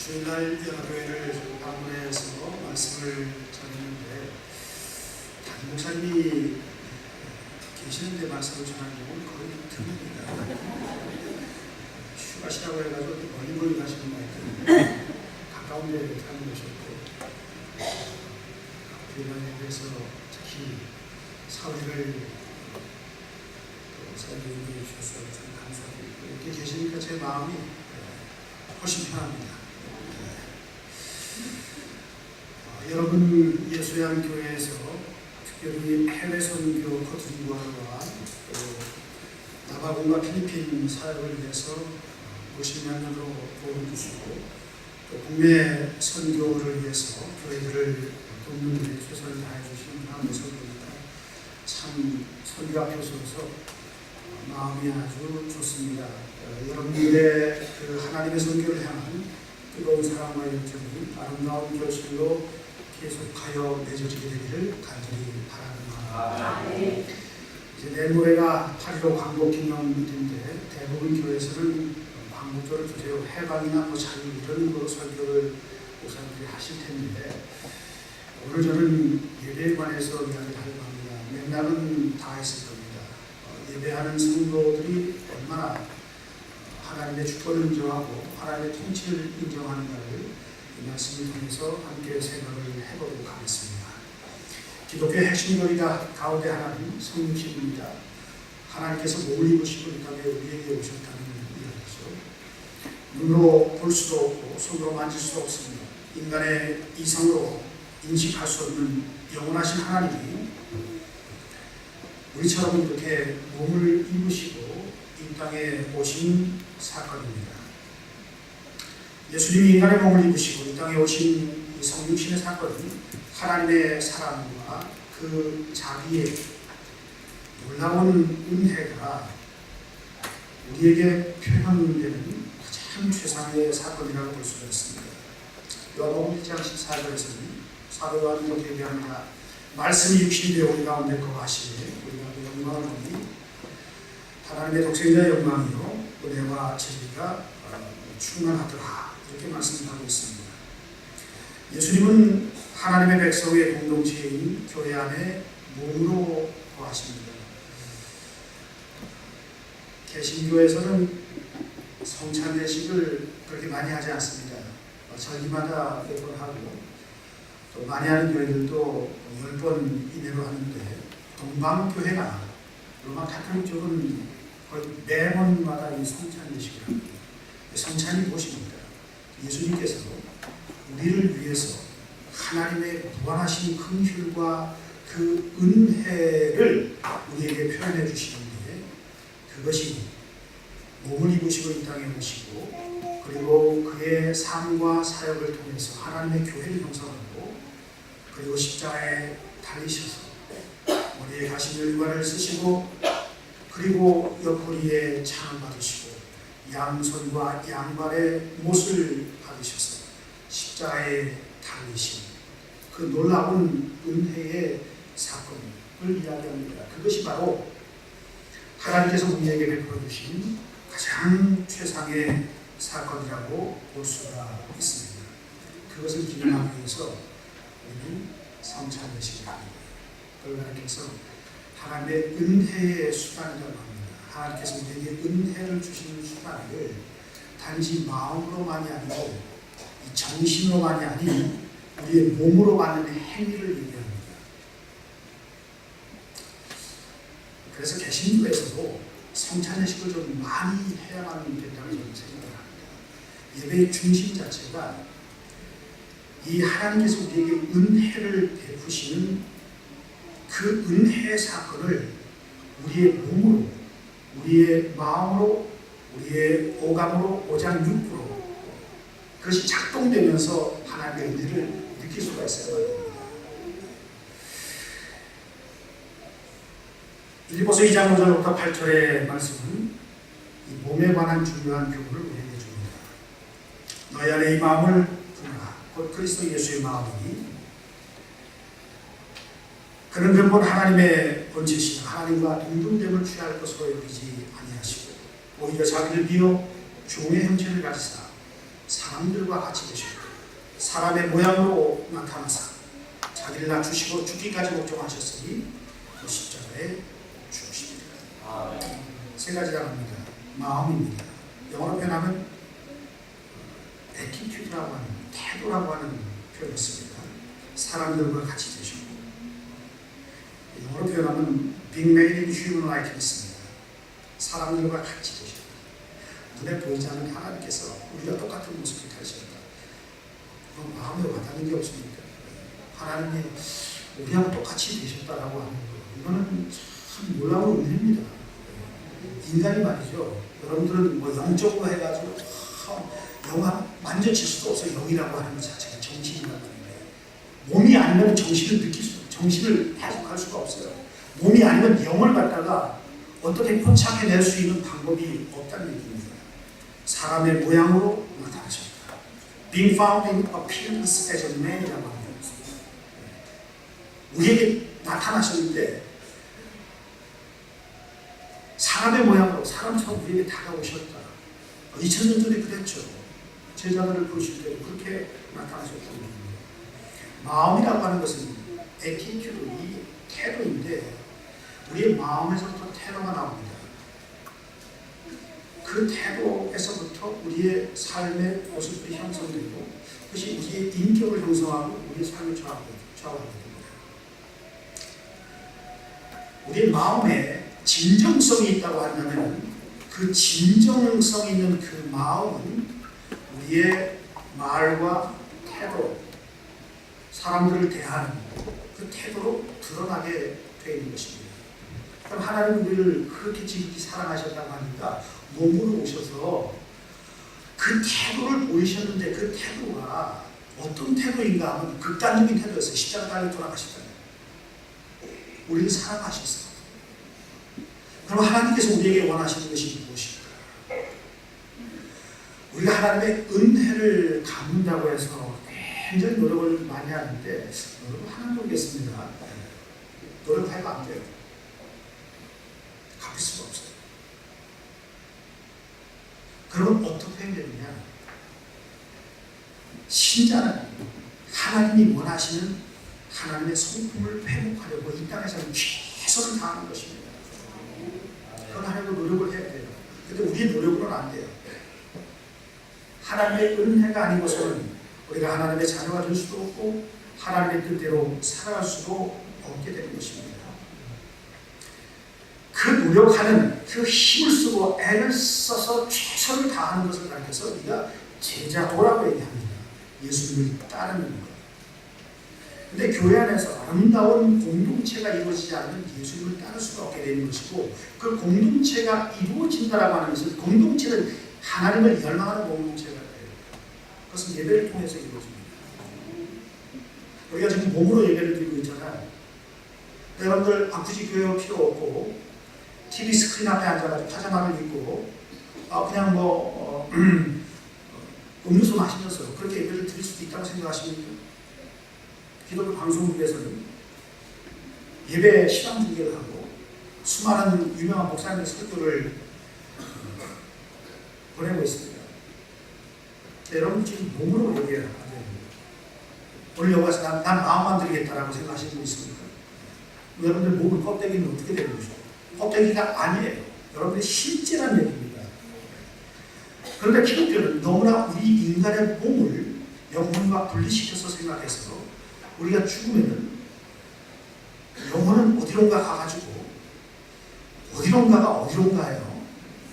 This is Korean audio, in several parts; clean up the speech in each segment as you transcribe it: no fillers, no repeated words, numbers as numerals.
주일날 교회를 방문해서 말씀을 전했는데 담임 목사님이 계시는데 말씀을 전하는 경우는 거의 드뭅니다. 휴가시라고 해가지고 멀리 가시는 분이 가까운 데 사는 것이었고, 주일날에 대해서 특히 사회를 설교해 주셔서 참 감사드리고, 이렇게 계시니까 제 마음이 훨씬 편합니다. 여러분 예수양 교회에서 특별히 해외 선교 코트디부아르와 또 나바곤과 필리핀 사역을 위해서 몇십만 년으로 도움을 주시고, 또 국내 선교를 위해서 교회들을 돕는 데 최선을 다해 주시는 하나님의 선교입니다. 참 선교 앞에서서 마음이 아주 좋습니다. 여러분들의 그 하나님의 선교를 향한 뜨거운 사랑과 열정이 아름다운 결실로 계속하여 맺어지게 되기를 간절히 바랍니다. 이제 내일 모레가 8.15 광복 기념일인데 대부분 교회에서는 광복절을 주제로 해방이나 뭐 자유 이런 거 설교를 목사님들이 하실 텐데, 오늘 저는 예배에 관해서 이야기를 하려고 합니다. 맥락은 다 있을 겁니다. 예배하는 성도들이 얼마나 하나님의 주권을 인정하고 하나님의 통치를 인정하는가를 이 말씀을 통해서 함께 생각을 해보도록 하겠습니다. 기독교의 핵심 교리가 가운데 하나는 성육신입니다. 하나님께서 몸을 입으시고 이 땅에 우리에게 오셨다는 이야기죠. 눈으로 볼 수도 없고 손으로 만질 수도 없습니다. 인간의 이성으로 인식할 수 없는 영원하신 하나님이 우리처럼 이렇게 몸을 입으시고 이 땅에 오신 사건입니다. 예수님이 인간의 몸을 입으시고 이 땅에 오신 이 성육신의 사건은 하나님의 사랑과 그 자비의 놀라운 은혜가 우리에게 표현되는 가장 최상의 사건이라고 볼 수가 있습니다. 요한복음 1장 14절에서는 사도 요한이 이렇게 얘기합니다. 말씀이 육신이 되어 우리 가운데 거하시되 우리가 그 영광을 보니 하나님의 독생자의 영광이요 은혜와 진리가 충만하더라, 이렇게 말씀하고 있습니다. 예수님은 하나님의 백성의 공동체인 교회 안에 몸으로 거하십니다. 개신교에서는 성찬례식을 그렇게 많이 하지 않습니다. 절기마다 몇 번 하고, 또 많이 하는 교회들도 10번 이내로 하는데, 동방교회나 로마 카톨릭 쪽은 거의 매번마다 이 성찬례식을 합니다. 성찬이 무엇입니까? 예수님께서 우리를 위해서 하나님의 무한하신 긍휼과 그 은혜를 우리에게 표현해 주시는데, 그것이 몸을 입으시고 이 땅에 오시고, 그리고 그의 삶과 사역을 통해서 하나님의 교회를 형성하고, 그리고 십자가에 달리셔서 머리에 가시면류관을 쓰시고, 그리고 옆구리에 창을 받으시고 양손과 양발에 못을 받으셔서 십자가에 달리신 그 놀라운 은혜의 사건을 이야기합니다. 그것이 바로 하나님께서 우리에게 베풀어 주신 가장 최상의 사건이라고 볼 수가 있습니다. 그것을 기념하기 위해서 우리는 성찬례식을 합니다. 하나님께서 하나님의 은혜의 수단이라고 합니다. 하나님께서 우리에게 은혜를 주시는 수단을 단지 마음으로만이 아니고 정신으로만이 아닌 우리의 몸으로 받는 행위를 얘기합니다. 그래서 개신교에서도 성찬례식을 좀 많이 해야만 된다고 저는 생각을 합니다. 예배의 중심 자체가 이 하나님께서 우리에게 은혜를 베푸시는 그 은혜의 사건을 우리의 몸으로, 우리의 마음으로, 우리의 오감으로, 오장육부로 그것이 작동되면서 하나님의 은혜를 느낄 수가 있어야 합니다. 빌립보서 2장 5절부터 8절의 말씀은 이 몸에 관한 중요한 교훈을 우리에게 줍니다. 너희 안에 이 마음을 두라. 곧 그리스도 예수의 마음이니 그는 근본 하나님의 본체시며 하나님과 동등됨을 취할 것으로 여기지 아니하시고 오히려 자기를 비어 종의 형체를 가지사 사람들과 같이 되셨고 사람의 모양으로 나타나사 자기를 낮추시고 죽기까지 복종하셨으니 그 십자가에 죽으십니다. 세 가지가 나옵니다. 마음입니다. 영어로 표현하면 attitude라고 하는, 태도라고 하는 표현을 씁니다. 사람들과 같이 되셨고 영어로 표현하면 being made in human likeness입니다. 사람들과 같이 되셨다. 눈에 보이지 않는 하나님께서 우리가 똑같은 모습을 가지셨다. 마음에 와닿는 게 없습니까? 하나님이 우리하고 똑같이 되셨다라고 하는 거, 이거는 참 놀라운 은혜입니다. 인간이 말이죠. 여러분들은 뭐 영적으로 해가지고 영화 만져질 수도 없어요. 영이라고 하는 것 자체가 정신이라고 하는 거예요. 몸이 아니면 정신을 느낄 수, 정신을 해석할 수가 없어요. 몸이 아니면 영을 갖다가 어떻게 포착해낼 수 있는 방법이 없다는 얘기입니다. 사람의 모양으로 나타나셨다. Being found in appearance as a man이라고 하는 겁니다. 우리에게 나타나셨는데 사람의 모양으로 사람처럼 우리에게 다가오셨다. 2000년 전에 그랬죠. 제자들을 보실 때 그렇게 나타나셨다는 겁니다. 마음이라고 하는 것은 attitude, 이 태도인데 우리의 마음에서부터 태도가 나옵니다. 그 태도에서부터 우리의 삶의 모습이 형성되고 그것이 우리의 인격을 형성하고 우리의 삶을 좌우하게 됩니다. 우리의 마음에 진정성이 있다고 한다면 그 진정성 있는 그 마음은 우리의 말과 태도, 사람들을 대하는 그 태도로 드러나게 되어 있는 것입니다. 그럼 하나님은 우리를 그렇게 지극히 사랑하셨다고 하니까 몸으로 오셔서 그 태도를 보이셨는데 그 태도가 어떤 태도인가 하면 극단적인 태도였어요. 십자가 달려 돌아가셨잖아요. 우리를 사랑하셨어요. 그럼 하나님께서 우리에게 원하시는 것이 무엇일까? 우리가 하나님의 은혜를 갚는다고 해서 굉장히 노력을 많이 하는데 여러분 하나 모르겠습니다. 노력해도 안 돼요. 갚을 수가 없어요. 그럼 어떻게 해야 되느냐? 신자는 하나님이 원하시는 하나님의 성품을 회복하려고 이 땅에서는 최선을 다하는 것입니다. 그건 하려고 노력을 해야 돼요. 근데 우리의 노력으로는 안 돼요. 하나님의 은혜가 아니고서는 우리가 하나님의 자녀가 될 수도 없고 하나님의 뜻대로 살아갈 수도 없게 되는 것입니다. 그 노력하는 그 힘을 쓰고 애를 써서 최선을 다하는 것을 가르쳐서 우리가 제자도라고 얘기합니다. 예수님을 따르는 것. 근데 교회 안에서 아름다운 공동체가 이루어지지 않으면 예수님을 따를 수가 없게 되는 것이고 그 공동체가 이루어진다라고 하는 것은 공동체는 하나님을 열망하는 공동체가 돼요. 그것은 예배를 통해서 이루어집니다. 우리가 지금 몸으로 예배를 드리고 있잖아요. 여러분들 굳이 교회 올 필요 없고 TV 스크린 앞에 앉아가지고 파자마를 입고 그냥 음료수 마시면서 그렇게 예배를 드릴 수도 있다고 생각하십니까? 기독교 방송국에서는 예배 시간 중계를 하고 수많은 유명한 목사님의 설교를 보내고 있습니다. 여러분 지금 몸으로 예배를 하는 거예요. 오늘 여기 와서 난 마음만 드리겠다라고 생각하시는 분 있습니까? 여러분들 몸은 껍데기는 어떻게 되는 거죠? 껍데기가 아니에요. 여러분의 실제란 얘기입니다. 그런데 기독교는 너무나 우리 인간의 몸을 영혼과 분리시켜서 생각해서 우리가 죽으면은 영혼은 어디론가 가가지고 어디론가가 어디론가예요.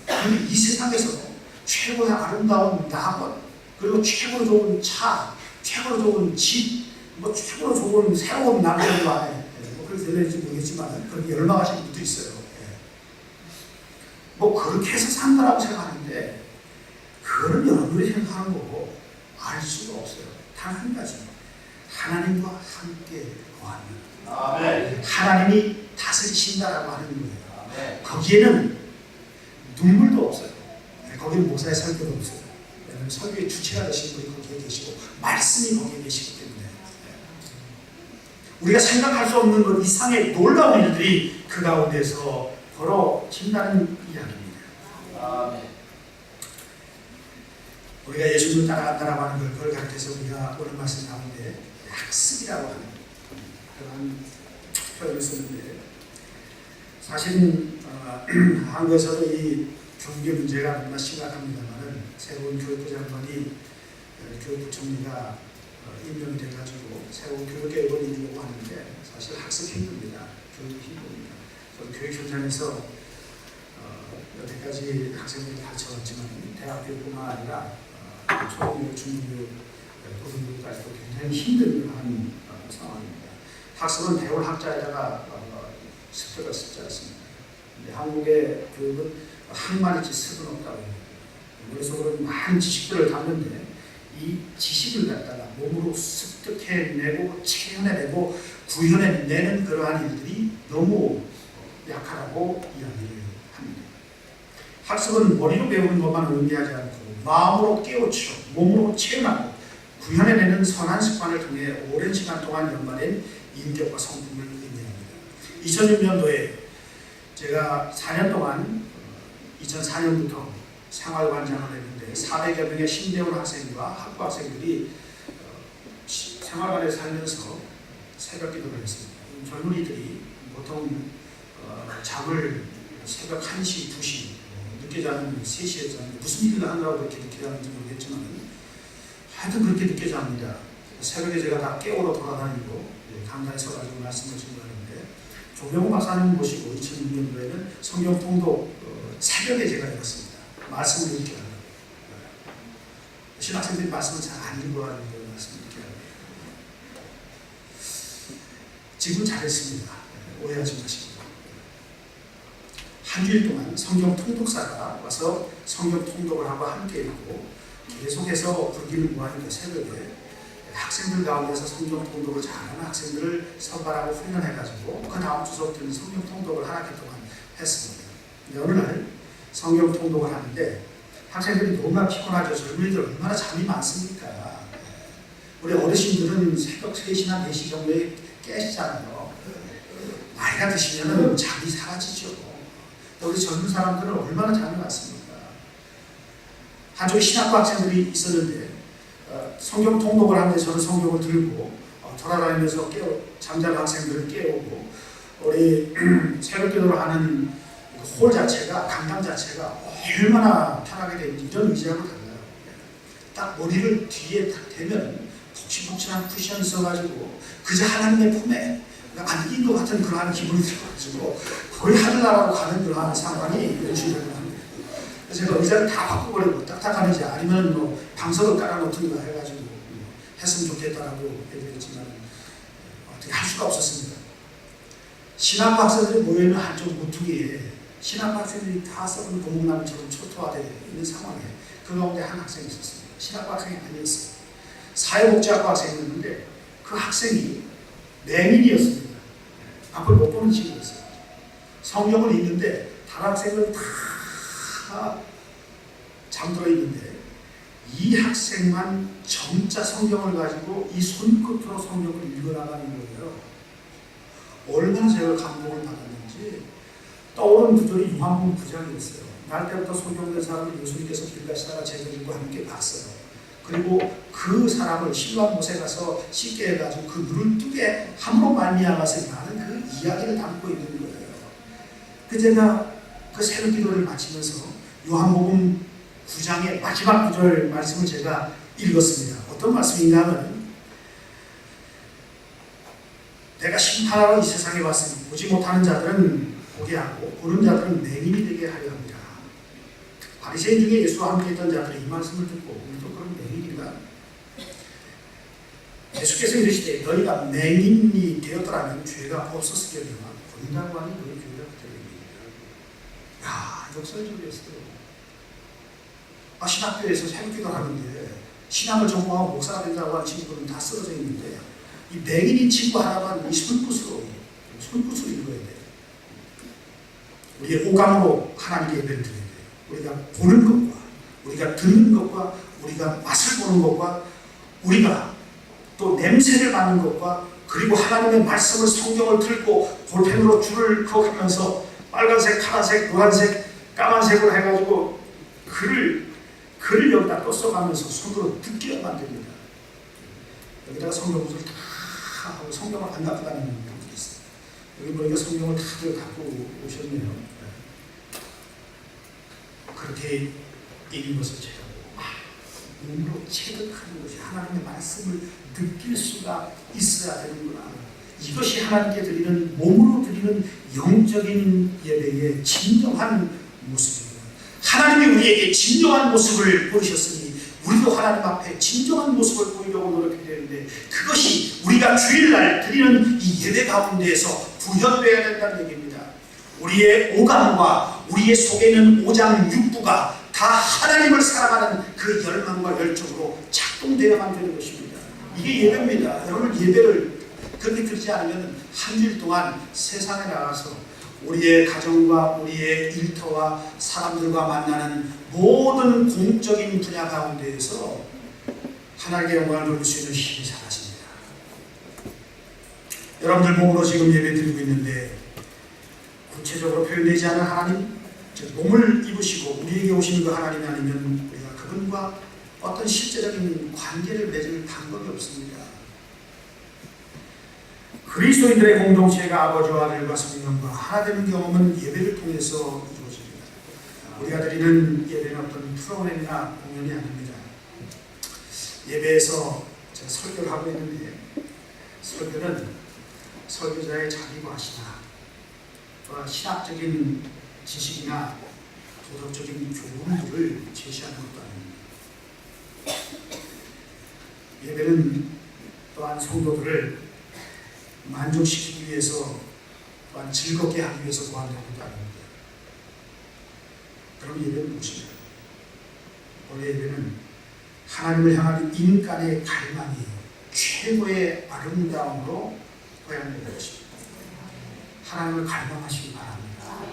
그런데 이 세상에서 최고의 아름다운 낙원 그리고 최고로 좋은 차, 최고로 좋은 집, 최고로 좋은 새로운 남자와 그렇게 들릴지 모르겠지만 그렇게 열망하시는 분도 있어요. 그렇게 해서 산다라고 생각하는데 그거는 여러분들이 생각하는 거고 알 수가 없어요. 단 한 가지 하나님과 함께 거하는 하나님이 다스리신다라고 하는 거예요. 거기에는 눈물도 없어요. 거기는 목사의 설교도 없어요. 왜냐하면 설교의 주체가 되신 분이 거기에 계시고 말씀이 거기에 계시기 때문에 우리가 생각할 수 없는 것 이상의 놀라운 일들이 그 가운데서 벌어진다는 이야기입니다. 우리가 예수님을 따라간다라고 하는 걸 그걸 가르쳐서 우리가 오늘 말씀 가운데 학습이라고 하는 그런 표현을 쓰는데, 사실은 한국에서도 이 경기 문제가 너무나 심각합니다만은 새로운 교육부 장관이 교육부총리가 임명이 돼가지고 새로운 교육개혁을 이루려고 하는데 사실 학습 힘듭니다. 교육 힘듭니다. 저도 교육 현장에서 여태까지 학생들을 가르쳐왔지만 대학교뿐만 아니라 초등교육, 중등교육, 고등교육까지도 굉장히 힘든 상황입니다. 학습은 배울 학자에다가 습득을 습지 않습니다. 한국의 교육은 학만 있지 습은 없다고 해요. 머릿속으로 많은 지식들을 담는데 이 지식을 갖다가 몸으로 습득해내고 체현해내고 구현해내는 그러한 일들이 너무 약하다고 이야기를 합니다. 학습은 머리로 배우는 것만 의미하지 않고 마음으로 깨우쳐 몸으로 체험하고 구현해내는 선한 습관을 통해 오랜 시간 동안 연관된 인격과 성품을 의미합니다. 2006년도에 제가 4년 동안 2004년부터 생활관장을 했는데 400여 명의 신대원 학생과 학부 학생들이 생활관에 살면서 새벽 기도를 했습니다. 젊은이들이 보통 잠을 새벽 1시, 2시 늦게 자는 3시에 자는 무슨 일을 하느라고 그렇게 늦게 자는지 모르겠지만 하여튼 그렇게 늦게 잡니다. 새벽에 제가 다 깨우러 돌아다니고 강단에 서가지고 말씀을 전하는데 조병호 박사님 모시고 2006년도에는 성경 통독 새벽에 제가 읽었습니다. 말씀을 읽게 하는 신학생들이 말씀을 잘 안 읽어하는 그런 말씀을 읽게 하는 지금 잘했습니다. 오해하지 마시고 한 주일 동안 성경 통독사가 와서 성경 통독을 하고 함께 읽고 계속해서 불기능무하니까 새벽에 학생들 가운데서 성경 통독을 잘하는 학생들을 선발하고 훈련해가지고 그 다음 주서부터는 성경 통독을 한 학기 동안 했습니다. 근데 어느 날 성경 통독을 하는데 학생들이 너무나 피곤하죠. 젊은이들 얼마나 잠이 많습니까? 우리 어르신들은 새벽 3시나 4시 정도에 깨시잖아요. 나이가 드시면 잠이 사라지죠. 우리 젊은 사람들은 얼마나 잠이 많습니까? 한쪽에 신학부 학생들이 있었는데 성경 통독을 하는데 저는 성경을 들고 돌아다니면서 잠자는 학생들을 깨우고 우리 새벽 기도를 하는 홀 자체가 강당 자체가 얼마나 편하게 되는지 이런 의지하고 달라요. 딱 머리를 뒤에 딱 대면 폭신폭신한 쿠션이 있어가지고 그저 하나님의 품에 안긴 것 같은 그러한 기분이 들어가지고 거의 하늘나라로 가는 그러한 상황이 연출되는 합니다. 그래서 제가 의자를 다 바꿔버리고 딱딱한 의자 아니면 뭐 방석을 깔아놓든가 해가지고 했으면 좋겠다라고 얘기했지만 어떻게 할 수가 없었습니다. 신학부 학생들이 모여있는 한쪽 모퉁이에 신학부 학생들이 다 썩은 고목나무처럼 초토화되어 있는 상황에 그 가운데 한 학생이 있었습니다. 신학부 학생이 아니었어요. 사회복지학부 학생이었는데 그 학생이 맹인이었습니다. 앞을 못 보는 친구였어요. 성경을 읽는데 다른 학생은 다 잠들어 있는데 이 학생만 정자 성경을 가지고 이 손끝으로 성경을 읽어나가는 거예요. 얼마나 제가 감동을 받았는지 떠오른 구절이 요한복음 9장이었어요. 날 때부터 소경된 사람을 예수님께서 길 가시다가 제자들과 함께 봤어요. 그리고 그 사람을 실로암 못에 가서 씻게 해가지고 그 눈을 뜨게 함으로 말미암아서 나는 그 이야기를 담고 있는 거예요. 그 제가 그 새벽 기도를 마치면서 요한복음 9장의 마지막 구절 말씀을 제가 읽었습니다. 어떤 말씀인가 하면 내가 심판하러 이 세상에 왔으니 보지 못하는 자들은 보게 하고 보는 자들은 맹인이 되게 하려 합니다. 바리새인 중에 예수와 함께 있던 자들이 이 말씀을 듣고 우리도 그런 맹인인가? 예수께서 이르시되 너희가 맹인이 되었더라면 죄가 없었으려니와 본다고 하니 너희 죄가 되리니. 야, 역설적이었어요. 신학교에서 새벽기도를 하는데 신학을 전공하고 목사가 된다고 하는 친구들은 다 쓰러져 있는데 이 맹인인 친구 하나만 이 손끝으로 읽어야 돼요. 우리의 오감으로 하나님께 예배를 드려야 돼요. 우리가 보는 것과 우리가 듣는 것과 우리가 맛을 보는 것과 우리가 또 냄새를 맡는 것과 그리고 하나님의 말씀을 성경을 들고 볼펜으로 줄을 그어가면서 빨간색, 파란색, 노란색, 까만색으로 해가지고 글을 글을 여기다 또 써가면서 손으로 듣게 만듭니다. 여기다가 성경구를 다 하고 성경을 안 갖고 다니는 분들이 있어요. 여기 보니까 성경을 다들 갖고 오셨네요. 그렇게 읽은 것을 제가 몸으로 체득하는 것이 하나님의 말씀을 느낄 수가 있어야 되는구나. 이것이 하나님께 드리는, 몸으로 드리는 영적인 예배의 진정한 모습입니다. 하나님이 우리에게 진정한 모습을 보이셨으니 우리도 하나님 앞에 진정한 모습을 보이려고 노력해야 되는데, 그것이 우리가 주일날 드리는 이 예배 가운데에서 구현되어야 된다는 얘기입니다. 우리의 오감과 우리의 속에 있는 오장 육부가 다 하나님을 사랑하는 그 열망과 열정으로 작동되어야만 되는 것입니다. 이게 예배입니다. 여러분, 예배를 그렇게 드리지 않으면 한 주일 동안 세상에 나가서 우리의 가정과 우리의 일터와 사람들과 만나는 모든 공적인 분야 가운데에서 하나님의 영광을 돌릴 수 있는 힘이 사라집니다. 여러분들 몸으로 지금 예배 드리고 있는데 구체적으로 표현되지 않은 하나님, 즉 몸을 입으시고 우리에게 오시는 그 하나님이 아니면 우리가 그분과 어떤 실제적인 관계를 맺을 방법이 없습니다. 그리스도인들의 공동체가 아버지와 아들과 성령과 하나 되는 경험은 예배를 통해서 이루어집니다. 우리가 드리는 예배는 어떤 프로그램이나 공연이 아닙니다. 예배에서 제가 설교를 하고 있는데, 설교는 설교자의 자기 과시나 또한 신학적인 지식이나 도덕적인 교훈들을 제시하는 것도 아닙니다. 예배는 또한 성도들을 만족시키기 위해서, 또한 즐겁게 하기 위해서 고안된 것도 아닙니다. 그럼 예배는 무엇입니까? 원래 예배는 하나님을 향한 인간의 갈망이 최고의 아름다움으로 고양된 것입니다. 하나님을 갈망하시기 바랍니다.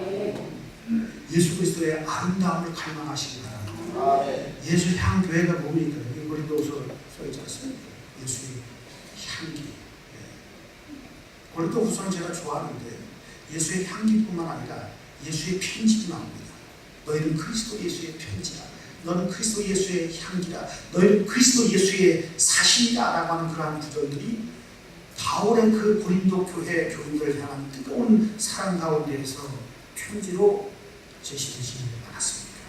예수 그리스도의 아름다움을 갈망하시기 바랍니다. 예수 향 교회가 뭡니까? 고린도후서 써있지 않습니까? 예수의 향기. 고린도후서는 제가 좋아하는데 예수의 향기뿐만 아니라 예수의 편지도 나옵니다. 너희는 그리스도 예수의 편지다. 너는 그리스도 예수의 향기다. 너희는 그리스도 예수의 사신이다 라고 하는 그러한 구절들이 바울의 그 고린도 교회 교인들을 향한 뜨거운 사랑 가운데에서 편지로 제시되지 않았습니까?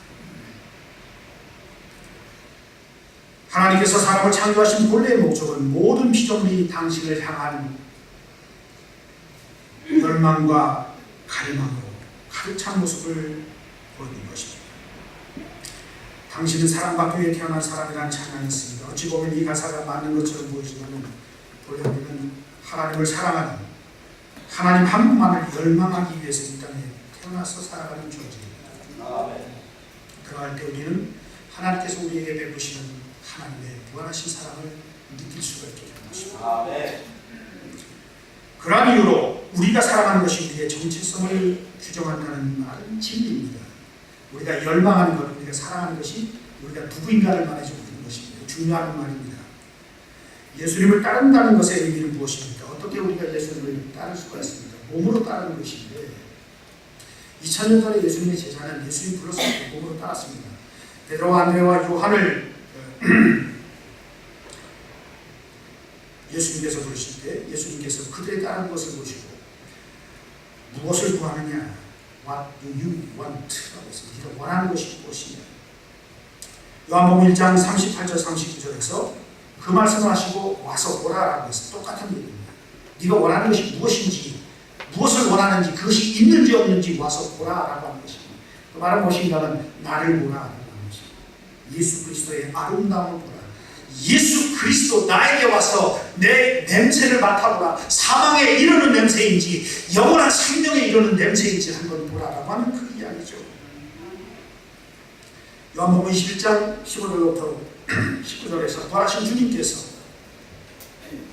하나님께서 사람을 창조하신 본래의 목적은 모든 피조물이 당신을 향한 열망과 갈망으로 가득 찬 모습을 보이는 것입니다. 당신은 사랑받기 위해 태어난 사람이라는 찬양이 있습니다. 어찌 보면 이 가사가 맞는 것처럼 보이지만 본래 우리는 하나님을 사랑하는, 하나님 한 분만을 열망하기 위해서 이 땅에 태어나서 살아가는 존재입니다. 그러할 때 우리는 하나님께서 우리에게 베푸시는 하나님의 무한하신 사랑을 느낄 수가 있게 되는 것입니다. 그러한 이유로 우리가 살아가는 것이 우리의 정체성을 규정한다는 말은 진리입니다. 우리가 열망하는 것, 우리가 사랑하는 것이 우리가 누구인가를 말해주고 있는 것입니다. 중요한 말입니다. 예수님을 따른다는 것의 의미는 무엇입니까? 어떻게 우리가 예수님을 따를 수가 있습니까? 몸으로 따르는 것인데, 2000년 전에 예수님의 제자는 예수님 불렀을 때 몸으로 따랐습니다. 베드로와 안드레와 요한을 예수님께서 부르실 때 예수님께서 그들의 따르는 것을 보시고 무엇을 구하느냐? What do you want? 라고 해서 네가 원하는 것이 무엇이냐? 요한복음 1장 38절 39절에서 그 말씀을 하시고 와서 보라라고 해서 똑같은 얘기입니다. 네가 원하는 것이 무엇인지, 무엇을 원하는지, 그것이 있는지 없는지 와서 보라라고 하는 것입니다. 그 말은 무엇인가는 나를 보라라고 하는 것입니다. 예수 그리스도의 아름다움을 보라. 예수 그리스도 나에게 와서 내 냄새를 맡아보라. 사망에 이르는 냄새인지 영원한 생명에 이르는 냄새인지 한번 보라라고 하는 그 이야기죠. 요한복음 21장 15절부터 19절에서 부활하신 주님께서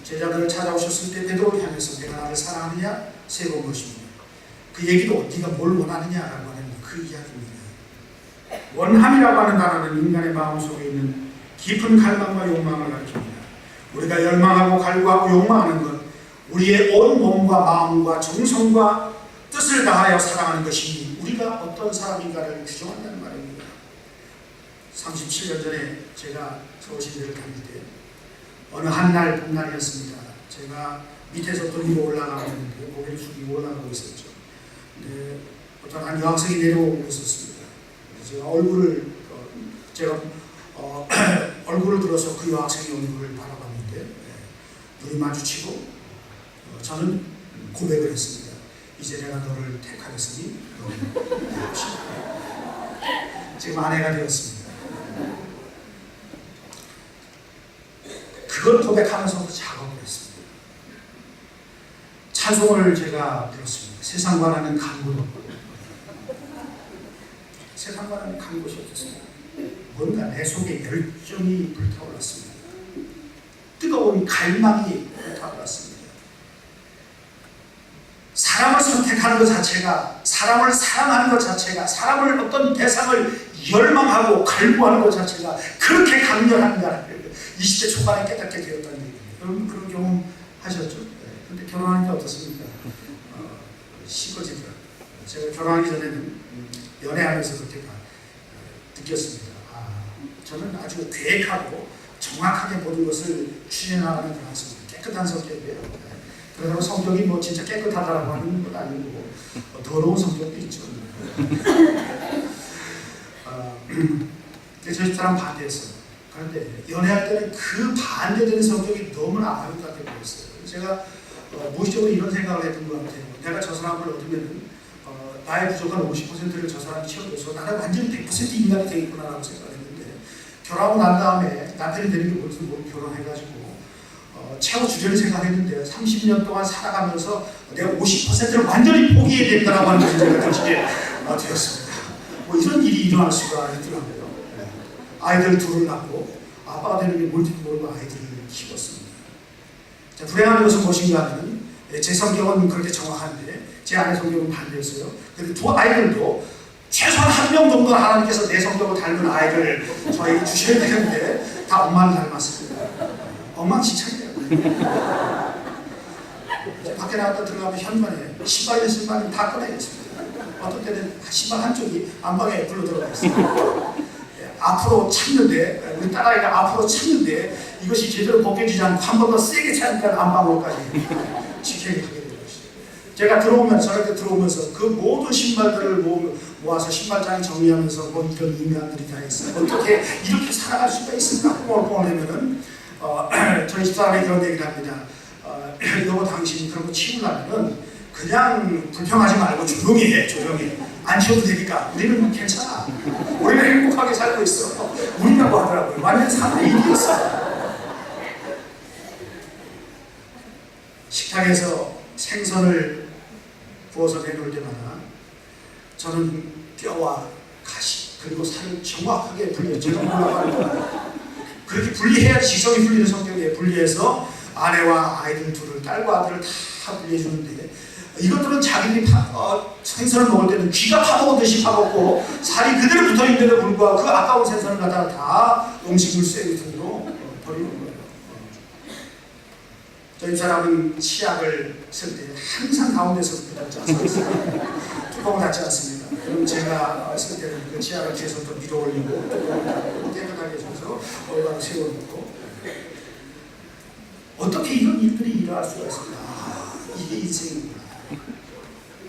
제자들을 찾아오셨을 때 베드로를 향해서 내가 나를 사랑하느냐 세 번 것입니다. 그 얘기도 네가 뭘 원하느냐라고 하는 그 이야기입니다. 원함이라고 하는 단어는 인간의 마음 속에 있는 깊은 갈망과 욕망을 가리킵니다. 우리가 열망하고 갈구하고 욕망하는 것, 우리의 온 몸과 마음과 정성과 뜻을 다하여 사랑하는 것이 우리가 어떤 사람인가를 규정한다는 말입니다. 37년 전에 제가 서울시대를 다닐 때 어느 한날 봄날이었습니다. 제가 밑에서부터 위로 올라가고 있는데 고개를 숙이고 올라가고 있었죠. 근데 어떤 한 여학생이 내려오고 있었습니다. 제가 얼굴을 들어서 그 여학생의 얼굴을 바라봤는데 눈이 마주치고 저는 고백을 했습니다. 이제 내가 너를 택하겠으니 너는 지금 아내가 되었습니다. 그걸 고백하면서도 작업을 했습니다. 찬송을 제가 들었습니다. 세상과는 간 곳 없고 세상과는 간 곳이 없었습니다. 뭔가 내 속에 열정이 불타올랐습니다. 뜨거운 갈망이 불타올랐습니다. 사람을 선택하는 것 자체가, 사람을 사랑하는 것 자체가, 사람을 어떤 대상을 열망하고 갈구하는 것 자체가 그렇게 강렬한가 20대 초반에 깨닫게 되었다는 얘기입니다. 여러분 그런 경험 하셨죠? 근데 결혼하니까 어떻습니까? 식어지더라고요. 제가 결혼하기 전에는 연애하면서 그렇게 느꼈습니다. 저는 아주 계획하고 정확하게 모든 것을 추진하는 그런 성격, 깨끗한 성격이에요. 그러다가 성격이 뭐 진짜 깨끗하다라고 하는 건 아니고 더러운 성격도 있죠. 저 집사람 반대했어요. 그런데 연애할 때는 그 반대되는 성격이 너무나 아름답게 보였어요. 제가 무의식적으로 이런 생각을 했던 것 같아요. 내가 저 사람을 얻으면 나의 부족한 50%를 저 사람이 채워줘서 나는 완전히 100% 인간이 되겠구나라고 생각했는데 결혼하고 난 다음에 남편이 되는 게 뭔지 모르고 결혼해가지고 채워주려는 생각했는데 30년 동안 살아가면서 내가 50%를 완전히 포기해야 된다라고 하는 문제가 드시게 되었습니다. 뭐 이런 일이 일어날 수가 있더라고요. 아이들 둘을 낳고 아빠가 되는 게 뭔지도 모르고 아이들을 키웠습니다. 자, 불행한 것은 무엇인가 하면 제 성격은 그렇게 정확한데 제 아내 성격은 반대였어요. 그런데 두 아이들도 최소한 한 명 정도 하나님께서 내 성격을 닮은 아이를 저에게 주셔야 되는데 다 엄마를 닮았습니다. 엉망진창이에요. 밖에 나갔다 들어가면 현관에 신발이 다 꺼내겠습니다. 어떤 때는 신발 한쪽이 안방에 불러 들어가 있어요. 앞으로 참는데 우리 딸아이가 앞으로 참는데 이것이 제대로 벗겨지지 않고 한 번 더 세게 차니까 안방으로까지 지켜야 하게 되는 것이죠. 제가 저렇게 들어오면서 그 모든 신발들을 모아서 신발장에 정리하면서 뭐 이런 인간들이 다 있어요. 어떻게 이렇게 살아갈 수가 있을까? 뻥뻥하면은 저희 집사람이 그런 얘기를 합니다. 여보 당신이 그런 거 치우려면은 그냥 불평하지 말고 조용히 해. 안 치워도 되니까 우리는 괜찮아. 우리는 행복하게 살고 있어. 우리라고 하더라고요. 완전 사람의 일이었어요. 식탁에서 생선을 구워서 내놓을 때마다 저는 뼈와 가시 그리고 살을 정확하게 분리해요. 제가 몰라가는 거예요. 그렇게 분리해야 지성이 풀리는 성격이에요. 분리해서 아내와 아이들 둘을, 딸과 아들을 다 분리해주는데 이것들은 자기들이 생선을 먹을 때는 쥐가 파먹듯이 파먹고 살이 그대로 붙어있는데도 불구하고 그 아까운 생선을 갖다가 다 음식물 쓰레기통으로 버리는 거예요. 저희 사람은 치약을 쓸 때 항상 가운데서 닫지 않습니다. 뚜껑을 닫지 않습니다. 그럼 제가 쓸 때는 그 치약을 뒤에서 또 밀어 올리고 뚜껑을 깨끗하게 해줘서 얼마나 세워놓고 어떻게 이런 일들이 일어날 수가 있을까? 이게 인생입니다.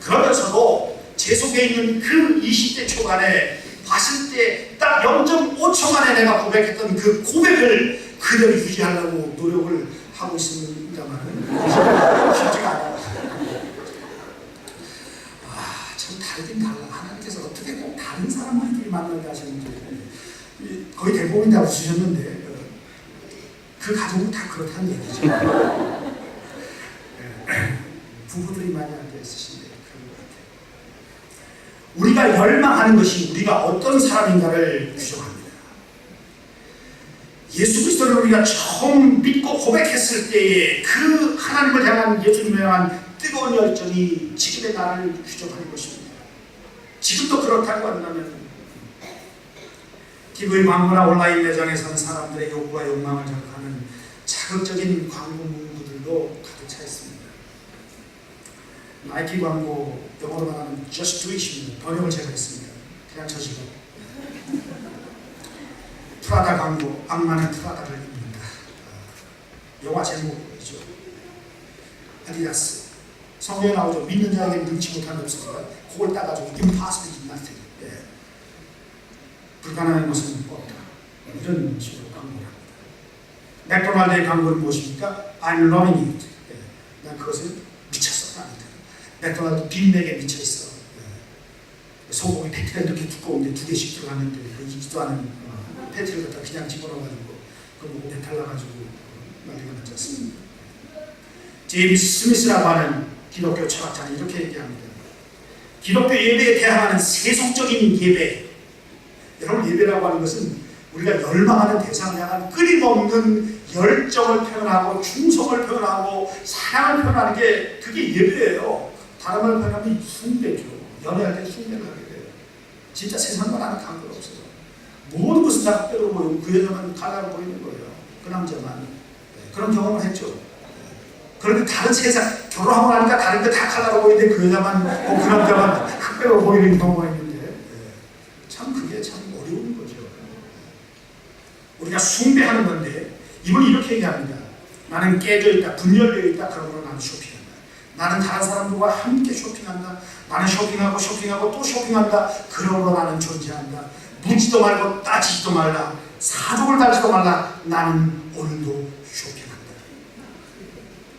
그러면서도 제 속에 있는 그 20대 초반에 봤을 때 딱 0.5초 만에 내가 고백했던 그 고백을 그대로 유지하려고 노력을 하고 있습니다만 쉽지가 않아요. 참 다르긴 달라. 하나님께서 어떻게 꼭 다른 사람들끼리 만나게 하시는지 거의 대부분 다 웃으셨는데 그 가정은 다 그렇다는 얘기죠. 부부들이 많이 앉아있으신데 그런 것 같아요. 우리가 열망하는 것이 우리가 어떤 사람인가를 규정합니다. 예수 그리스도를 우리가 처음 믿고 고백했을 때의 그 하나님을 향한 예수님을 향한 뜨거운 열정이 지금의 나를 규정하는 것입니다. 지금도 그렇다고 한다면 TV 광고나 온라인 매장에서는 사람들의 욕구와 욕망을 자극하는 자극적인 광고 문구들도 가득 차 있습니다. 나이키 광고, 영어로 말하면 Just Do It입니다. 번역을 제가 했습니다. 그냥 저지고. 프라다 광고, 악마는 프라다를 입는다. 영화 제목이죠. 아디다스. 성경에 나오죠. 믿는 자에게 능치 못한 없으니까 그걸 따가지고 impossible is nothing. 불가능한 것은 없다. 이런 식으로 광고를 합니다. 맥도날드의 광고는 무엇입니까? I'm loving it. 난 그것을 미쳤어. 맥도날드 빅맥에 미쳐있어. 소고기 패티가 이렇게 두꺼운데 2개씩 들어갔는데 익지도 않은 패티를 갖다 그냥 집어넣어가지고 그 목에 달라가지고 난리가 났지 않습니까? 제임스 스미스라고 하는 기독교 철학자는 이렇게 얘기합니다. 기독교 예배에 대항하는 세속적인 예배. 여러분, 예배라고 하는 것은 우리가 열망하는 대상을 향한 끊임없는 열정을 표현하고 충성을 표현하고 사랑을 표현하는 게 그게 예배예요. 다른 말 표현하면 숭배죠. 연애할 때 숭배를 하게 돼요. 진짜 세상과 나는 관계가 없어요. 모든 것은 다 흑백으로 보이고 그 여자만 칼라로 보이는 거예요. 그 남자만. 그런 경험을 했죠. 그런데 다른 세상 결혼하고 나니까 다른 게 다 칼라로 보이는데 그 여자만 그 남자만 흑백으로 보이는 경우가 있는데 참 그게 참 어려운 거죠. 우리가 숭배하는 건데 이분이 이렇게 얘기합니다. 나는 깨져 있다, 분열되어 있다. 그러므로 나는 쇼핑한다. 나는 다른 사람들과 함께 쇼핑한다. 나는 쇼핑하고 또 쇼핑한다. 그러므로 나는 존재한다. 묻지도 말고 따지지도 말라. 사족을 달지도 말라. 나는 오늘도 쇼핑한다.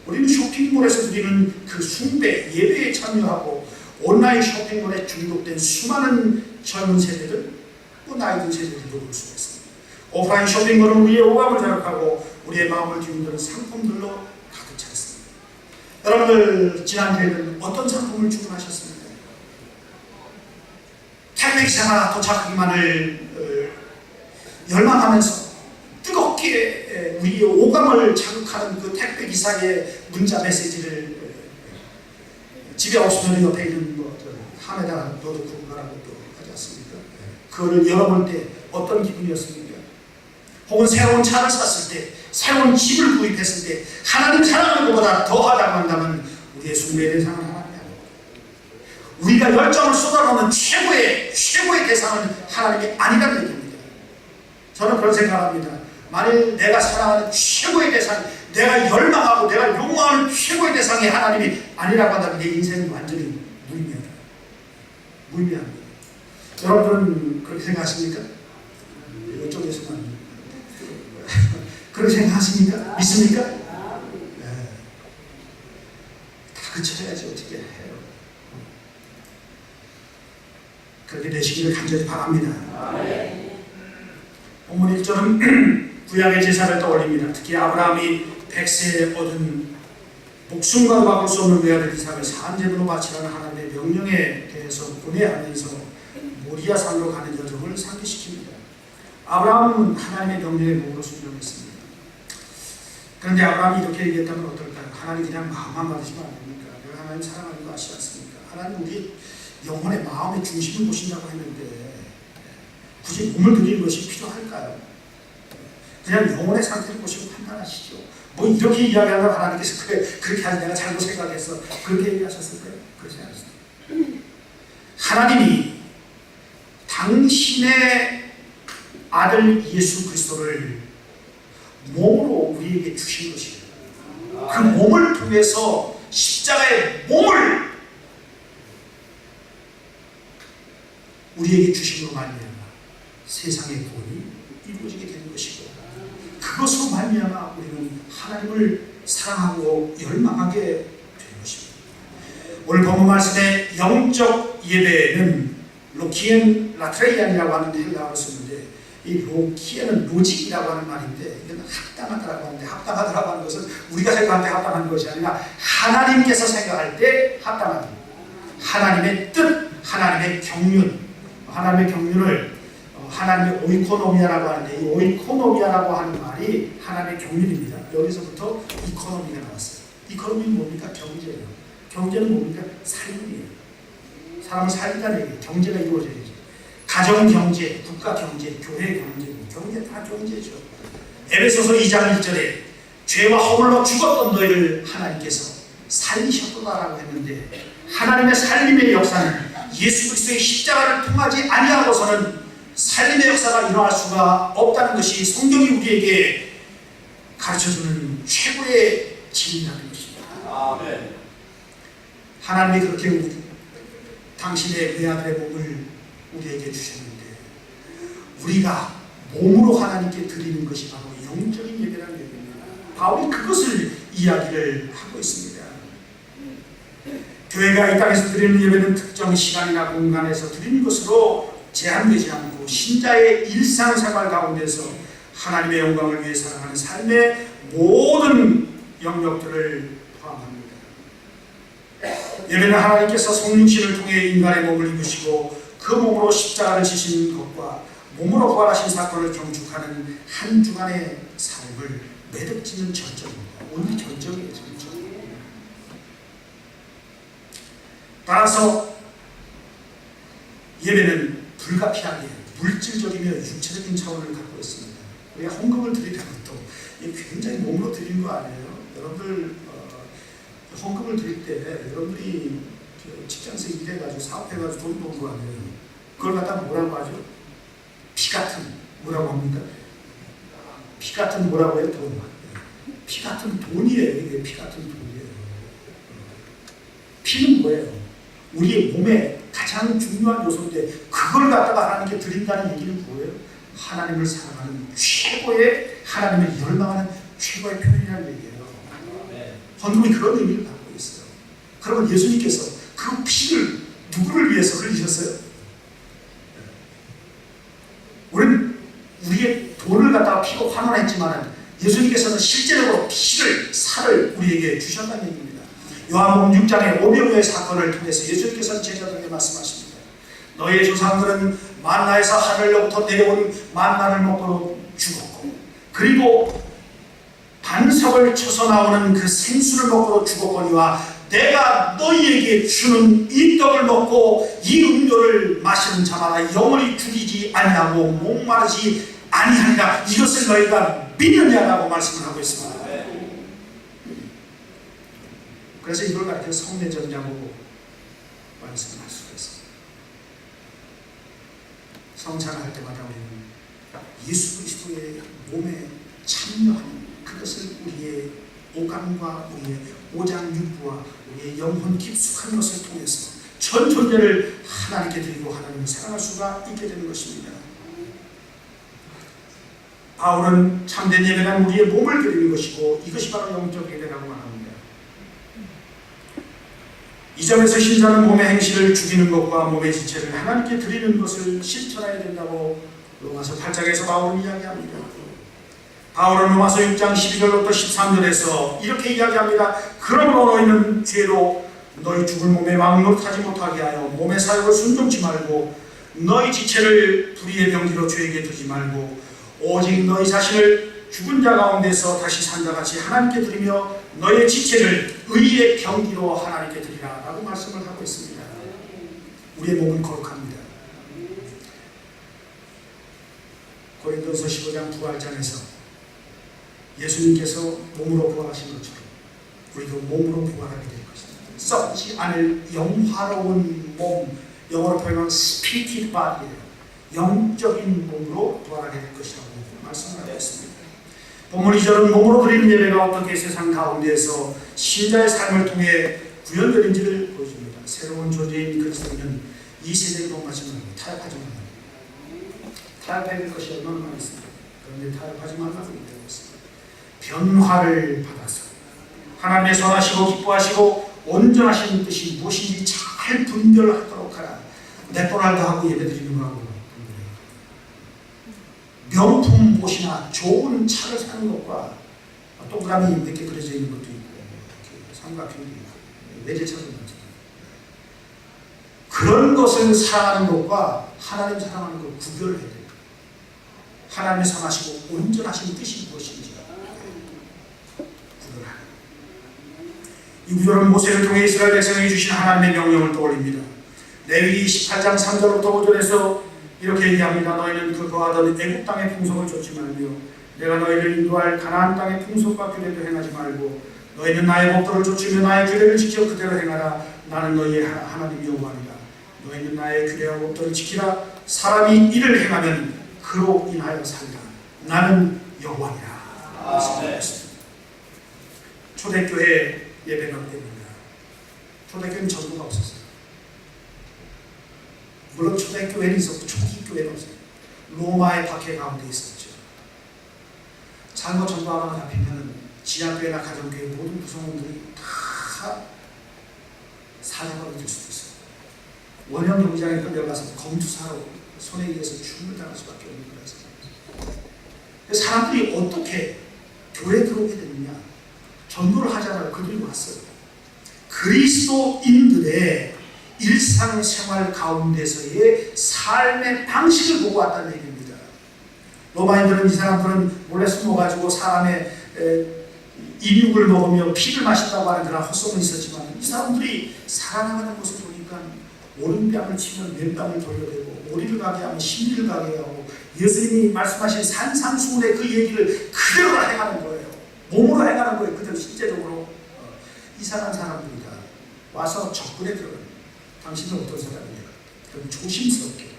우리는 쇼핑몰에서 드리는 그 숭배, 예배에 참여하고 온라인 쇼핑몰에 중독된 수많은 젊은 세대들, 또 나이 든 세대들도 볼 수가 있습니다. 오프라인 쇼핑몰은 우리의 오감을 자극하고 우리의 마음을 뒤흔드는 상품들로 가득 차 있습니다. 여러분들 지난주에는 어떤 상품을 주문하셨습니까? 택배기사가 도착하기만을 열망하면서 뜨겁게 우리의 오감을 자극하는 그 택배기사의 문자 메시지를 집에 없으면 옆에 있는 함에다 넣어두고 가라고 또 하지 않습니까? 그거를 열어볼 때 어떤 기분이었습니까? 혹은 새로운 차를 샀을 때, 새로운 집을 구입했을 때 하나님 사랑하는 것보다 더하다고 한다면 우리의 숭배의 대상은 하나님이 아니고 우리가 열정을 쏟아놓는 최고의 대상은 하나님이 아니라는 얘기입니다. 저는 그런 생각합니다. 만일 내가 사랑하는 최고의 대상, 내가 열망하고 내가 욕망하는 최고의 대상이 하나님이 아니라고 한다면 내 인생은 완전히 무의미합니다. 여러분들은 그렇게 생각하십니까? 이쪽에서만 그렇게 생각하십니까? 믿습니까? 네. 다 그쳐야지 어떻게 해요. 그렇게 되시기를 간절히 바랍니다. 본문 1절은 구약의 제사를 떠올립니다. 특히 아브라함이 100세에 얻은 목숨과 바꿀 수 없는 외아들 이삭을 산제물로 바치라는 하나님의 명령에 대해서 분해하면서 모리아 산으로 가는 여정을 상기시킵니다. 아브라함은 하나님의 명령에 몸으로 순종했습니다. 그런데 아브라함이 이렇게 얘기했다면 어떨까요? 하나님 그냥 마음만 받으시면 안 됩니까? 내가 하나님 사랑하는 거 아시지 않습니까? 하나님 우리 영혼의 마음의 중심을 보신다고 했는데 굳이 몸을 드리는 것이 필요할까요? 그냥 영혼의 상태를 보시고 판단하시죠. 뭐 이렇게 이야기하면 하나님께서 그렇게 하지 내가 잘못 생각했어. 그렇게 얘기하셨을 거예요. 그렇지 않습니다. 하나님이 당신의 아들 예수 그리스도를 몸으로 우리에게 주신 것이에요. 그 몸을 통해서 십자가의 몸을 우리에게 주심으로 말미암아 세상의 구원이 이루어지게 되는 것이고 그것으로 말미암아 우리는 하나님을 사랑하고 열망하게 되는 것입니다. 오늘 본문 말씀의 영적 예배는 로키엔 라트레이안이라고 하는 헬라어를 쓰는데 이 로키엔은 로직이라고 하는 말인데 이건 합당하다라고 하는데 합당하다라고 하는 것은 우리가 생각할 때 합당한 것이 아니라 하나님께서 생각할 때 합당한 하나님의 뜻, 하나님의 경륜, 하나님의 경륜을 하나님의 오이코노미아라고 하는데 이 오이코노미아라고 하는 말이 하나님의 경륜입니다. 여기서부터 이코노미가 나왔어요. 이코노미는 뭡니까? 경제예요. 경제는 뭡니까? 삶이에요. 사람을 살리다는 얘기예요. 경제가 이루어져야지. 가정 경제, 국가 경제, 교회 경제, 경제 다 경제죠. 에베소서 2장 1절에 죄와 허물로 죽었던 너희를 하나님께서 살리셨구나라고 했는데 하나님의 살림의 역사는 예수 그리스도의 십자가를 통하지 아니하고서는 살림의 역사가 일어날 수가 없다는 것이 성경이 우리에게 가르쳐주는 최고의 진리라는 것입니다. 아멘. 하나님이 그렇게 당신의 외아들의 몸을 우리에게 주셨는데 우리가 몸으로 하나님께 드리는 것이 바로 영적인 예배라는 얘기입니다. 바울이 그것을 이야기를 하고 있습니다. 교회가 이 땅에서 드리는 예배는 특정 시간이나 공간에서 드리는 것으로 제한되지 않고 신자의 일상생활 가운데서 하나님의 영광을 위해 살아가는 삶의 모든 영역들을 포함합니다. 예배는 하나님께서 성육신을 통해 인간의 몸을 입으시고 그 몸으로 십자가를 지신 것과 몸으로 부활하신 사건을 경축하는 한 주간의 삶을 매듭짓는 전적입니다. 오늘 전적이에요. 전적. 따라서 예배는 불가피하게 물질적이며 육체적인 차원을 갖고 있습니다. 우리가 헌금을 드리는 것도 굉장히 몸으로 드리는 거 아니에요? 여러분들 헌금을 드릴 때 여러분들이 직장에서 일해가지고 사업해가지고 돈 버는 거 아니에요? 그걸 갖다가 뭐라고 하죠? 피 같은 뭐라고 합니까? 피 같은 뭐라고 해요? 돈. 피 같은 돈이에요. 이게 피 같은 돈이에요. 피는 뭐예요? 우리의 몸에 가장 중요한 요소인데 그걸 갖다가 하나님께 드린다는 얘기는 뭐예요? 하나님을 사랑하는 최고의 하나님을 열망하는 최고의 표현이라는 얘기예요. 헌금이 그런 의미를 갖고 있어요. 그러면 예수님께서 그 피를 누구를 위해서 흘리셨어요? 우리는 우리의 돈을 갖다가 피고 환원했지만 예수님께서는 실제로 피를, 살을 우리에게 주셨다는 얘기입니다. 요한복음 6장의 오병이어의 사건을 통해서 예수님께서는 제자들에게 말씀하십니다. 너희의 조상들은 만나에서 하늘로부터 내려온 만나를 먹고 죽었고 그리고 반석을 쳐서 나오는 그 생수를 먹고 죽었거니와 내가 너희에게 주는 이 떡을 먹고 이 음료를 마시는 자마다 영원히 죽이지 아니하고 목마르지 아니하리라. 이것을 너희가 믿느냐라고 말씀을 하고 있습니다. 그래서 이걸 가르쳐 성례전자고 말씀을 할 수가 있습니다. 성찬을 할 때마다 우리는 예수 그리스도의 몸에 참여하는 그것을 우리의 오감과 우리의 오장육부와 우리의 영혼 깊숙한 것을 통해서 전 존재를 하나님께 드리고 하나님을 사랑할 수가 있게 되는 것입니다. 바울은 참된 예배는 우리의 몸을 드리는 것이고 이것이 바로 영적 예배라고 말합니다. 이 점에서 신자는 몸의 행실을 죽이는 것과 몸의 지체를 하나님께 드리는 것을 실천해야 된다고 로마서 8장에서 바울은 이야기합니다. 바울은 로마서 6장 12절부터 13절에서 이렇게 이야기합니다. 그러므로 너희는 죄로 너희 죽을 몸에 왕노릇하지 못하게 하여 몸의 사욕을 순종치 말고 너희 지체를 불의의 병기로 죄에게 두지 말고 오직 너희 자신을 죽은 자 가운데서 다시 산자같이 하나님께 드리며 너희의 지체를 의의 병기로 하나님께 드리라 라고 말씀을 하고 있습니다. 우리의 몸은 거룩합니다. 고린도서 15장 부활장에서 예수님께서 몸으로 부활하신 것처럼 우리도 몸으로 부활하게 될 것입니다. 썩지 않을 영화로운 몸, 영어로 표현하면 spirited body예요. 영적인 몸으로 부활하게 될 것이라고 말씀을 하고 있습니다. 본문 2절은 몸으로 드리는 예배가 어떻게 세상 가운데에서 신자의 삶을 통해 구현되는지를 보여줍니다. 새로운 존재인 그리스도인은 이 세대에 동하지 말고 타협하지 말고 타협해야 될 것이 얼마나 많이 있습니다. 그런데 타협하지 말라고 얘기하고 있습니다. 변화를 받아서 하나님의 선하시고 기뻐하시고 온전하신 뜻이 무엇인지 잘 분별하도록 하라. 맥도날드 하고 예배드리는 거하고 명품 옷이나 좋은 차를 사는 것과 동그라미 몇 개 그려져 있는 것도 있고 삼각형도 있고 외제차도 있고 그런 것을 사랑하는 것과 하나님 사랑하는 것 구별해야 돼요. 하나님의 선하시고 온전하신 뜻이 무엇인지 구별하라. 이 구절은 모세를 통해 이스라엘 백성에게 주신 하나님의 명령을 떠올립니다. 레위기 18장 3절부터 5절에서 이렇게 얘기합니다. 너희는 그 거하던 애국 땅의 풍속을 좇지 말며 내가 너희를 인도할 가나안 땅의 풍속과 규례도 행하지 말고 너희는 나의 법도를 좇으며 나의 규례를 지켜 그대로 행하라. 나는 너희의 하나님 여호와니라. 너희는 나의 규례와 법도를 지키라. 사람이 이를 행하면 그로 인하여 살리라. 나는 여호와니라. 말씀드렸습니다. 초대교회 예배가 됩니다. 초대교회는 전도가 없었어요. 물론 초대교회는 있었고 초기 교회는 없어요. 로마의 박해 가운데 있었죠. 잘못 전도 하나가 잡히면 지하교회나 가정교회 모든 구성원들이 다 사자가 될 수도 있어요. 원형 경기장에 끌려가서 검투사로 손에 의해서 죽음을 당할 수밖에 없는 거예요. 사람들이 어떻게 교회에 들어오게 됐느냐? 전도를 하잖아요. 그들이 왔어요. 그리스도인들의 일상생활 가운데서의 삶의 방식을 보고 왔다는 얘기입니다. 로마인들은 이 사람들은 몰래 숨어가지고 사람의 인육을 먹으며 피를 마신다고 하는 그런 헛소문이 있었지만 이 사람들이 살아나가는 모습을 보니까 오른뺨을 치면 왼뺨을 돌려대고 오리를 가게 하면 심리를 가게 하고 예수님이 말씀하신 산상수훈의 그 얘기를 그대로 행하는 거예요. 몸으로 행하는 거예요. 그대로 실제적으로. 이상한 사람들이다. 와서 접근에 들어가요. 당신은 어떤 사람이냐? 그럼 조심스럽게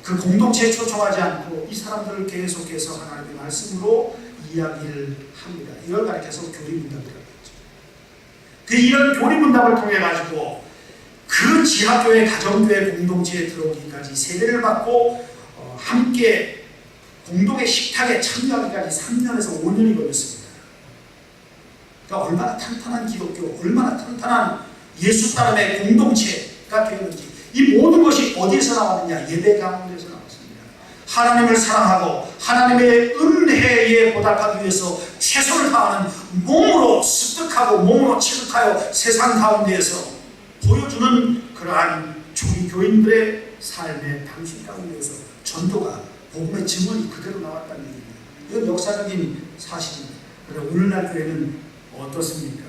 그 공동체에 초청하지 않고 이 사람들을 계속해서 하나님의 말씀으로 이야기를 합니다. 이걸 가리켜서 교리문답이라고 했죠. 그 이런 교리문답을 통해 가지고 그 지하교회, 가정교회 공동체에 들어오기까지 세례를 받고 함께 공동의 식탁에 참여하기까지 3년에서 5년이 걸렸습니다. 그러니까 얼마나 탄탄한 기독교, 얼마나 탄탄한 예수 따름의 공동체가 되었는지 이 모든 것이 어디에서 나왔느냐? 예배 가운데서 나왔습니다. 하나님을 사랑하고 하나님의 은혜에 보답하기 위해서 최선을 다하는 몸으로 습득하고 몸으로 체득하여 세상 가운데에서 보여주는 그러한 초기 교인들의 삶의 방식 가운데에서 전도가 복음의 증언이 그대로 나왔다는 얘기입니다. 이건 역사적인 사실입니다. 그런데 오늘날 교회는 어떻습니까?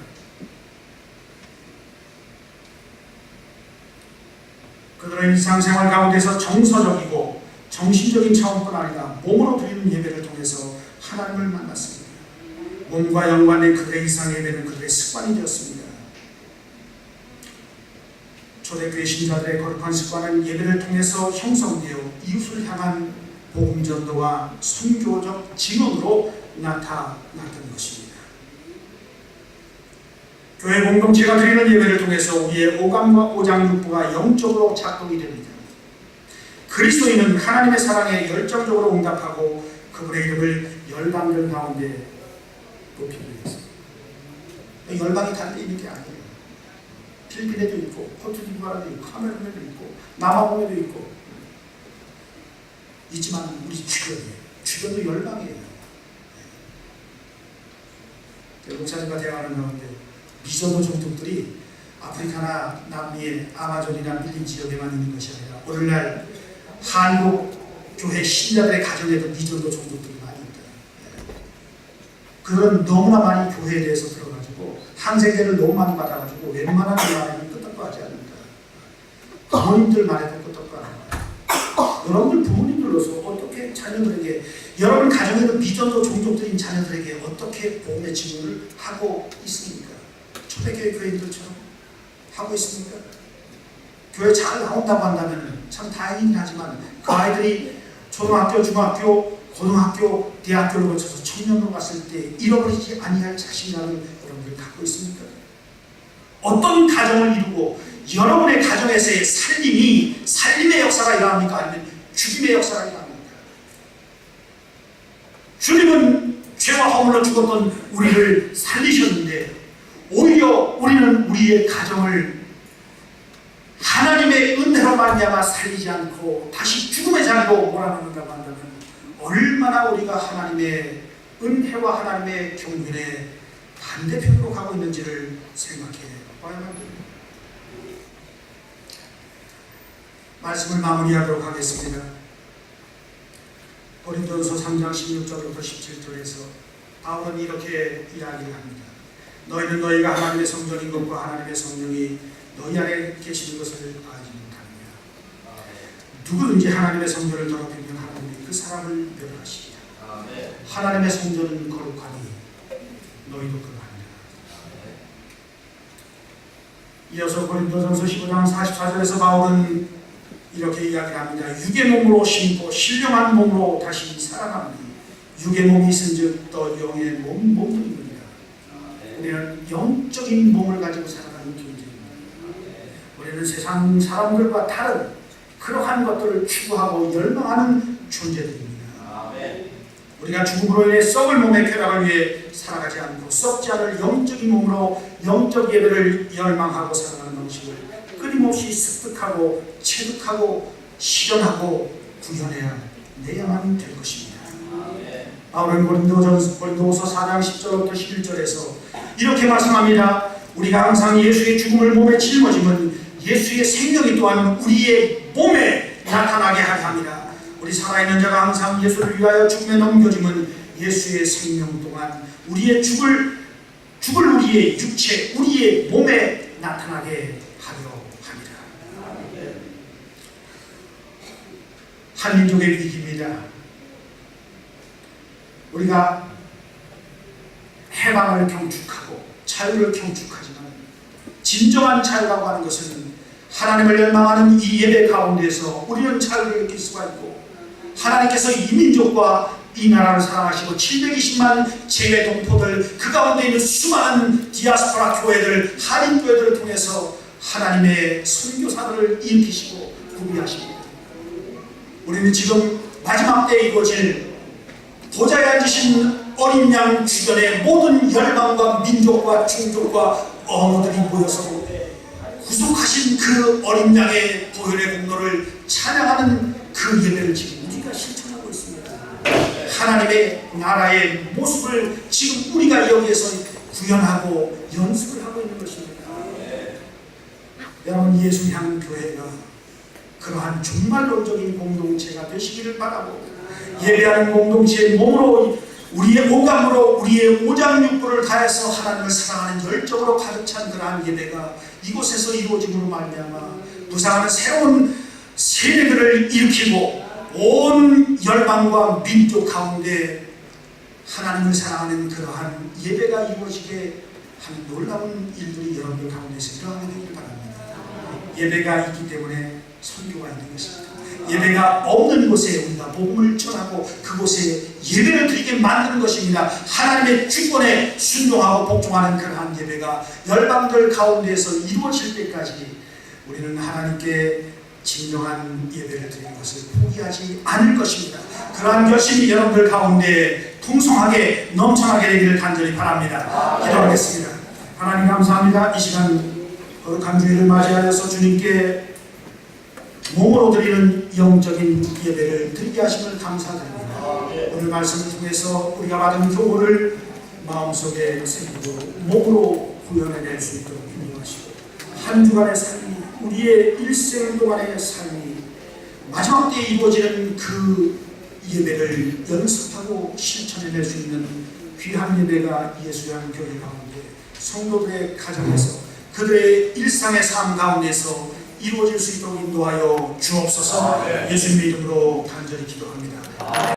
그들은 일상생활 가운데서 정서적이고 정신적인 차원뿐 아니라 몸으로 드리는 예배를 통해서 하나님을 만났습니다. 몸과 연관된 그들의 일상 예배는 그들의 습관이 되었습니다. 초대교회 신자들의 거룩한 습관은 예배를 통해서 형성되어 이웃을 향한 복음전도와 선교적 증언으로 나타났던 것입니다. 교회 공동체가 드리는 예배를 통해서 우리의 오감과 오장육부가 영적으로 작동이 됩니다. 그리스도인은 하나님의 사랑에 열정적으로 응답하고 그분의 이름을 열방들 가운데 높이기 위해서. 열방이 다른 데 있는 게 아니에요. 필리핀에도 있고 코트디부아르도 있고 카메룬에도 있고 남아공에도 있고 있지만 우리 주변도 열방이에요. 목사님과 대화하는 가운데 미전도 종족들이 아프리카나 남미의 아마존이나 밀림 지역에만 있는 것이 아니라 오늘날 한국 교회 신자들의 가정에도 미전도 종족들이 많이 있다. 그런 너무나 많이 교회에 대해서 들어가지고 항생제를 너무 많이 받아가지고 웬만한 말에는 끄떡도 하지 않는다. 부모님들 말에도 끄떡도 안 한다. 여러분들 부모님들로서 어떻게 자녀들에게 여러분 가정에도 미전도 종족들인 자녀들에게 어떻게 복음의 증언을 하고 있습니까? 초대교회 교인들처럼 하고 있습니까? 교회 잘 나온다고 한다면 참 다행이긴 하지만 그 아이들이 초등학교, 중학교, 고등학교, 대학교를 거쳐서 청년으로 갔을 때 잃어버리지 아니할 자신감을 여러분들 갖고 있습니까? 어떤 가정을 이루고 여러분의 가정에서의 살림의 역사가 일어납니까? 아니면 죽임의 역사가 일어납니까? 주님은 죄와 허물로 죽었던 우리를 살리셨는데 오히려 우리는 우리의 가정을 하나님의 은혜로 말미암아 살리지 않고 다시 죽음의 자리로 몰아넣는다고 한다면 얼마나 우리가 하나님의 은혜와 하나님의 경륜에 반대편으로 가고 있는지를 생각해 봐야만 합니다. 말씀을 마무리하도록 하겠습니다. 고린도전서 3장 16절부터 17절에서 바울은 이렇게 이야기를 합니다. 너희는 너희가 하나님의 성전인 것과 하나님의 성령이 너희 안에 계시는 것을 알지 못하느냐. 누구든지 하나님의 성전을 더럽히면 하나님이 그 사람을 멸하시리라. 하나님의 성전은 거룩하니 너희도 그러하니라. 이어서 고린도전서 15장 44절에서 바울은 이렇게 이야기합니다. 육의 몸으로 심고 신령한 몸으로 다시 살아가니 육의 몸이 있은즉 또 영의 몸뿐입니다. 우리는 영적인 몸을 가지고 살아가는 존재입니다. 우리는 세상 사람들과 다른 그러한 것들을 추구하고 열망하는 존재들입니다. 우리가 죽음으로 인해 썩을 몸의 쾌락을 위해 살아가지 않고 썩지 않을 영적인 몸으로 영적 예배를 열망하고 살아가는 방식을 끊임없이 습득하고 체득하고 실현하고 구현해야만 될 것입니다. 바울은 고린도서 4장 10절부터 11절에서 이렇게 말씀합니다. 우리가 항상 예수의 죽음을 몸에 짊어지면 예수의 생명이 또한 우리의 몸에 나타나게 하려 합니다. 우리 살아있는 자가 항상 예수를 위하여 죽음에 넘겨지면 예수의 생명 동안 우리의 죽을 우리의 육체, 우리의 몸에 나타나게 하려 합니다. 한민족의 위기입니다. 우리가 해방을 경축하고 자유를 경축하지만 진정한 자유라고 하는 것은 하나님을 열망하는 이 예배 가운데서 우리는 자유를 느낄 수가 있고 하나님께서 이 민족과 이 나라를 사랑하시고 720만 재외 동포들 그 가운데 있는 수많은 디아스포라 교회들 한인 교회들을 통해서 하나님의 선교사들을 일으키시고 구비하십니다. 우리는 지금 마지막 때에 이루어질 보좌에 앉으신 어린 양 주변의 모든 열방과 민족과 종족과 어머들이 모여서 구속하신 그 어린 양의 보혈의 공로를 찬양하는 그 예배를 지금 우리가 실천하고 있습니다. 하나님의 나라의 모습을 지금 우리가 여기에서 구현하고 연습을 하고 있는 것입니다. 여러분, 예수향교회가 그러한 종말론적인 공동체가 되시기를 바라고 예배하는 공동체의 몸으로 우리의 오감으로 우리의 오장육부를 다해서 하나님을 사랑하는 열정으로 가득 찬 그러한 예배가 이곳에서 이루어짐으로 말미암아 부상하는 새로운 세대들을 일으키고 온 열방과 민족 가운데 하나님을 사랑하는 그러한 예배가 이루어지게 하는 놀라운 일들이 여러분들 가운데서 일어나게 되길 바랍니다. 예배가 있기 때문에 선교가 있는 것입니다. 예배가 없는 곳에 우리가 복음을 전하고 그곳에 예배를 드리게 만드는 것입니다. 하나님의 주권에 순종하고 복종하는 그러한 예배가 열방들 가운데에서 이루어질 때까지 우리는 하나님께 진정한 예배를 드리는 것을 포기하지 않을 것입니다. 그러한 결심이 여러분들 가운데 풍성하게 넘쳐나게 되기를 간절히 바랍니다. 기도하겠습니다. 하나님 감사합니다. 이 시간 거룩한 주일을 맞이하여서 주님께 몸으로 드리는 영적인 예배를 드리게 하심을 감사드립니다. 오늘 말씀을 통해서 우리가 받은 교훈을 마음속에 새기고 몸으로 구현해낼 수 있도록 인도하시고 한 주간의 삶이 우리의 일생 동안의 삶이 마지막 때에 이루어지는 그 예배를 연습하고 실천해낼 수 있는 귀한 예배가 예수양 교회 가운데 성도들의 가정에서 그들의 일상의 삶 가운데서 이루어질 수 있도록 인도하여 주옵소서. 예수님의 이름으로 간절히 기도합니다.